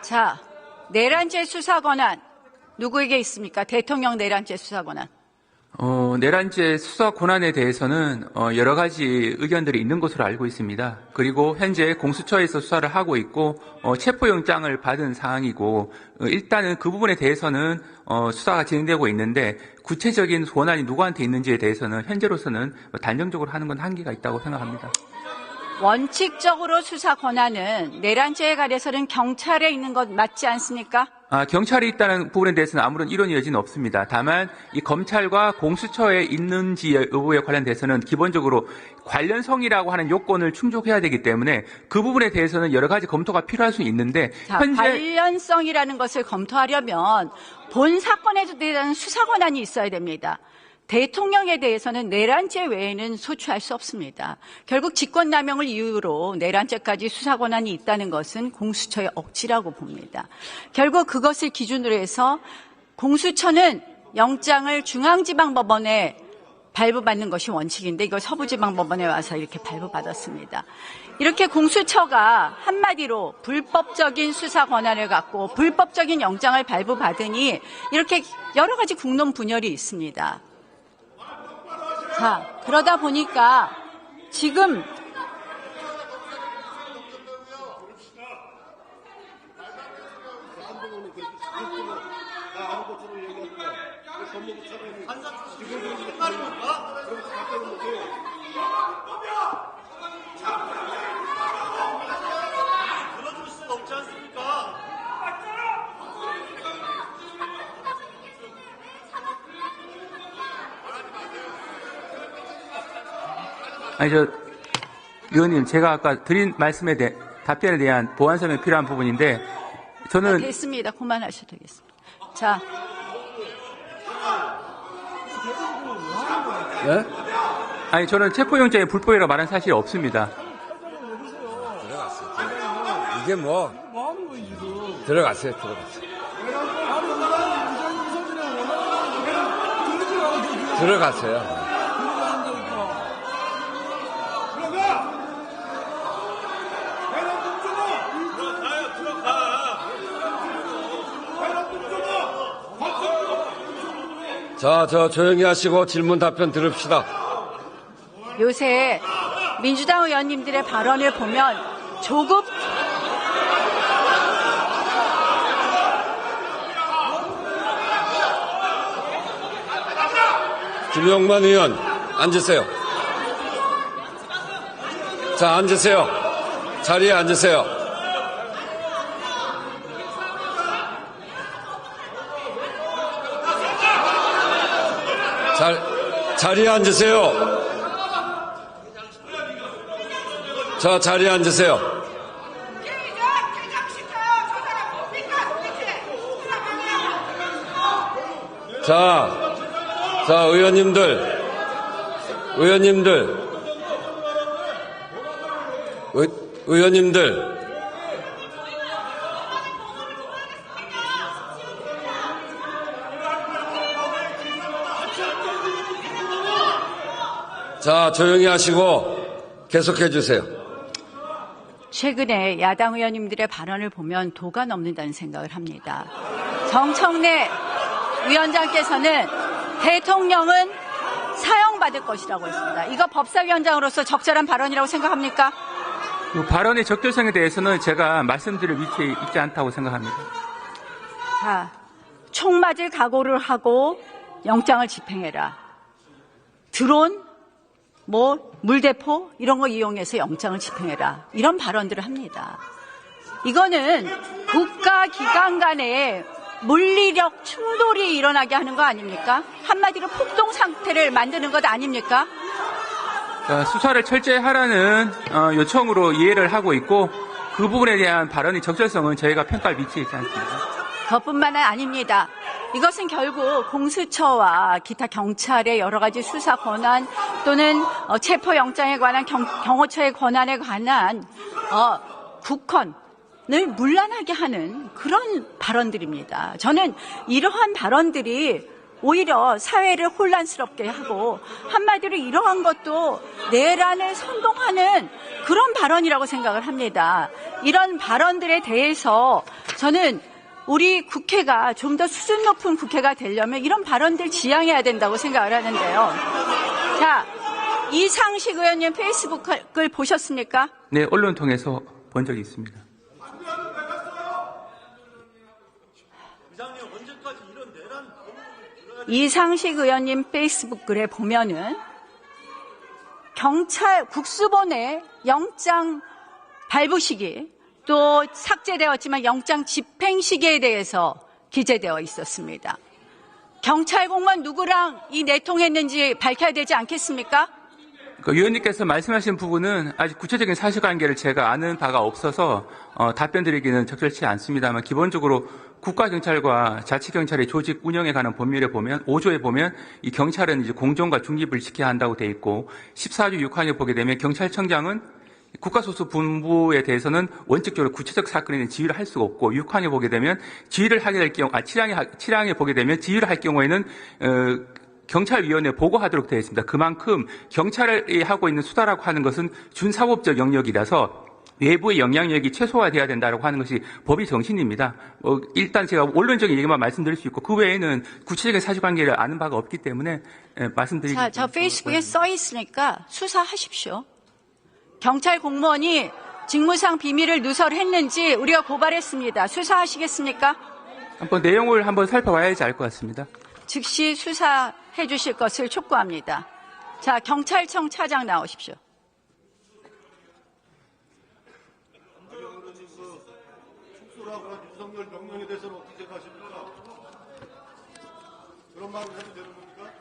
자, 내란죄 수사 권한 누구에게 있습니까? 대통령 내란죄 수사 권한. 내란죄 수사 권한에 대해서는 여러 가지 의견들이 있는 것으로 알고 있습니다. 그리고 현재 공수처에서 수사를 하고 있고 체포영장을 받은 상황이고 일단은 그 부분에 대해서는 수사가 진행되고 있는데 구체적인 권한이 누구한테 있는지에 대해서는 현재로서는 단정적으로 하는 건 한계가 있다고 생각합니다. 원칙적으로 수사 권한은 내란죄에 관해서는 경찰에 있는 것 맞지 않습니까? 경찰이 있다는 부분에 대해서는 아무런 이론의 여지는 없습니다. 다만 이 검찰과 공수처에 있는지 여부에 관련돼서는 기본적으로 관련성이라고 하는 요건을 충족해야 되기 때문에 그 부분에 대해서는 여러 가지 검토가 필요할 수 있는데 현재 관련성이라는 것을 검토하려면 본 사건에 대한 수사 권한이 있어야 됩니다. 대통령에 대해서는 내란죄 외에는 소추할 수 없습니다. 결국 직권남용을 이유로 내란죄까지 수사 권한이 있다는 것은 공수처의 억지라고 봅니다. 결국 그것을 기준으로 해서 공수처는 영장을 중앙지방법원에 발부받는 것이 원칙인데 이걸 서부지방법원에 와서 이렇게 발부받았습니다. 이렇게 공수처가 한마디로 불법적인 수사 권한을 갖고 불법적인 영장을 발부받으니 이렇게 여러 가지 국론 분열이 있습니다. 자, 그러다 보니까 지금 의원님, 제가 아까 드린 말씀에 대해 답변에 대한 보완 설명이 필요한 부분인데 저는 됐습니다. 그만하셔도 되겠습니다. 자, 네? 저는 체포영장의 불법이라고 말한 사실이 없습니다. 들어갔어요. 이게 뭐 들어갔어요. 들어갔어요. 자, 조용히 하시고 질문 답변 들읍시다. 요새 민주당 의원님들의 발언을 보면 조급 김용만 의원 앉으세요. 자, 앉으세요. 자리에 앉으세요. 자리에 앉으세요. 자, 자리에 앉으세요. 자, 의원님들. 자, 조용히 하시고 계속해 주세요. 최근에 야당 의원님들의 발언을 보면 도가 넘는다는 생각을 합니다. 정청래 위원장께서는 대통령은 사형받을 것이라고 했습니다. 이거 법사위원장으로서 적절한 발언이라고 생각합니까? 그 발언의 적절성에 대해서는 제가 말씀드릴 위치에 있지 않다고 생각합니다. 자, 총 맞을 각오를 하고 영장을 집행해라. 드론, 물대포 이런 거 이용해서 영장을 집행해라. 이런 발언들을 합니다. 이거는 국가기관 간에 물리력 충돌이 일어나게 하는 거 아닙니까? 한마디로 폭동 상태를 만드는 것 아닙니까? 수사를 철저히 하라는 요청으로 이해를 하고 있고 그 부분에 대한 발언의 적절성은 저희가 평가할 위치에 있지 않습니다. 그것뿐만 아닙니다. 이것은 결국 공수처와 기타 경찰의 여러 가지 수사 권한 또는 체포영장에 관한 경호처의 권한에 관한 국헌을 문란하게 하는 그런 발언들입니다. 저는 이러한 발언들이 오히려 사회를 혼란스럽게 하고 한마디로 이러한 것도 내란을 선동하는 그런 발언이라고 생각을 합니다. 이런 발언들에 대해서 저는 우리 국회가 좀 더 수준 높은 국회가 되려면 이런 발언들 지양해야 된다고 생각을 하는데요. 자, 이상식 의원님 페이스북을 보셨습니까? 네, 언론 통해서 본 적이 있습니다. 이상식 의원님 페이스북 글에 보면은 경찰 국수본의 영장 발부 시기 또 삭제되었지만 영장 집행 시기에 대해서 기재되어 있었습니다. 경찰 공무원 누구랑 이 내통했는지 밝혀야 되지 않겠습니까? 위원님께서 말씀하신 부분은 아직 구체적인 사실관계를 제가 아는 바가 없어서 답변 드리기는 적절치 않습니다만 기본적으로 국가경찰과 자치경찰의 조직 운영에 관한 법률에 보면 5조에 보면 이 경찰은 이제 공정과 중립을 지켜야 한다고 돼 있고 14조 6항에 보게 되면 경찰청장은 국가소속 본부에 대해서는 원칙적으로 구체적 사건에는 지휘를 할 수가 없고 6항에 보게 되면 지휘를 하게 될 경우 7항에 보게 되면 지휘를 할 경우에는 경찰위원회에 보고하도록 되어 있습니다. 그만큼 경찰이 하고 있는 수사라고 하는 것은 준사법적 영역이라서 외부의 영향력이 최소화돼야 된다고 하는 것이 법의 정신입니다. 일단 제가 원론적인 얘기만 말씀드릴 수 있고 그 외에는 구체적인 사실관계를 아는 바가 없기 때문에 말씀드리겠습니다. 자, 저 페이스북에 써 있으니까 수사하십시오. 경찰 공무원이 직무상 비밀을 누설했는지 우리가 고발했습니다. 수사하시겠습니까? 한번 내용을 한번 살펴봐야지 알 것 같습니다. 즉시 수사해 주실 것을 촉구합니다. 자, 경찰청 차장 나오십시오. 축소라고 한 윤석열 명령에 대해서는 어떻게 생각하십니까? 그런 말을 해도 되는 겁니까?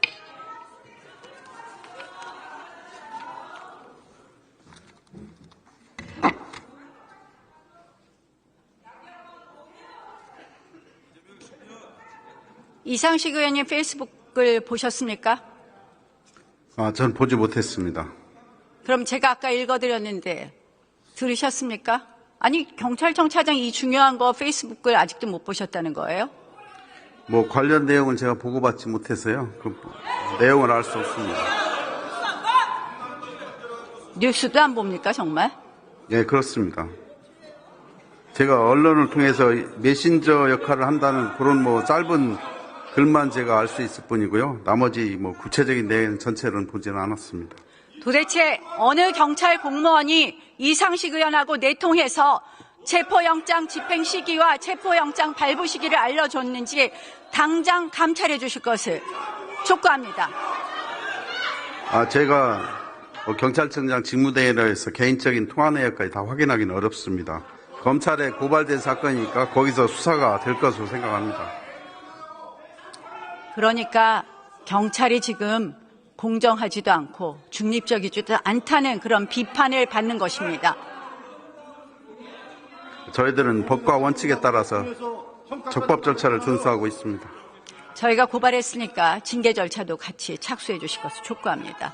이상식 의원님 페이스북을 보셨습니까? 전 보지 못했습니다. 그럼 제가 아까 읽어드렸는데 들으셨습니까? 아니, 경찰청 차장 이 중요한 거 페이스북을 아직도 못 보셨다는 거예요? 관련 내용은 제가 보고받지 못해서요. 그 내용을 알 수 없습니다. 뉴스도 안 봅니까, 정말? 예, 그렇습니다. 제가 언론을 통해서 메신저 역할을 한다는 그런 짧은 글만 제가 알 수 있을 뿐이고요. 나머지 구체적인 내용 전체는 보지는 않았습니다. 도대체 어느 경찰 공무원이 이상식 의원하고 내통해서 체포영장 집행 시기와 체포영장 발부 시기를 알려줬는지 당장 감찰해 주실 것을 촉구합니다. 제가 경찰청장 직무대행에서 개인적인 통화 내역까지 다 확인하기는 어렵습니다. 검찰에 고발된 사건이니까 거기서 수사가 될 것으로 생각합니다. 그러니까 경찰이 지금 공정하지도 않고 중립적이지도 않다는 그런 비판을 받는 것입니다. 저희들은 법과 원칙에 따라서 적법 절차를 준수하고 있습니다. 저희가 고발했으니까 징계 절차도 같이 착수해 주실 것을 촉구합니다.